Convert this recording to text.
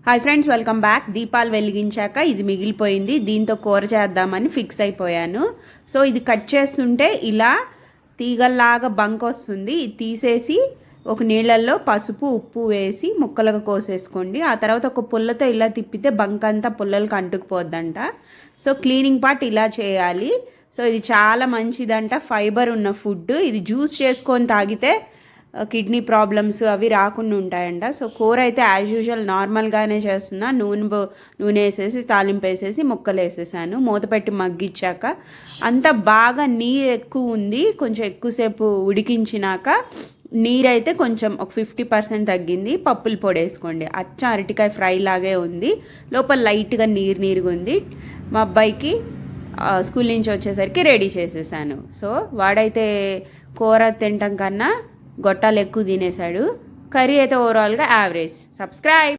Hi friends, welcome back. దీపాలు వెలిగించాక ఇది మిగిలిపోయింది, దీంతో కూర చేద్దామని ఫిక్స్ అయిపోయాను. సో ఇది కట్ చేస్తుంటే ఇలా తీగల్లాగా బంక్ వస్తుంది. ఇది తీసేసి ఒక నీళ్ళల్లో పసుపు ఉప్పు వేసి ముక్కలుగా కోసేసుకోండి. ఆ తర్వాత ఒక పుల్లతో ఇలా తిప్పితే బంక్ అంతా పుల్లలకు అంటుకుపోద్దంట. సో క్లీనింగ్ పార్ట్ ఇలా చేయాలి. సో ఇది చాలా మంచిదంట, ఫైబర్ ఉన్న ఫుడ్. ఇది జ్యూస్ చేసుకొని తాగితే కిడ్నీ ప్రాబ్లమ్స్ అవి రాకుండా ఉంటాయంట. సో కూర అయితే యాజ్ యూజువల్ నార్మల్గానే చేస్తున్నా. నూనె వేసేసి తాలింపు వేసేసి ముక్కలు వేసేసాను. మూత పెట్టి మగ్గిచ్చాక అంత బాగా నీరు ఎక్కువ ఉంది. కొంచెం ఎక్కువసేపు ఉడికించినాక నీరైతే కొంచెం ఒక 50% తగ్గింది. పప్పుల పొడి వేసుకోండి. అచ్చ అరటికాయ ఫ్రై లాగే ఉంది, లోపల లైట్గా నీరుగా ఉంది. మా అబ్బాయికి స్కూల్ నుంచి వచ్చేసరికి రెడీ చేసేసాను. సో వాడైతే కూర తినటం కన్నా గొట్టాలు ఎక్కువ తినేశాడు. కర్రీ అయితే ఓవరాల్గా యావరేజ్. సబ్స్క్రైబ్.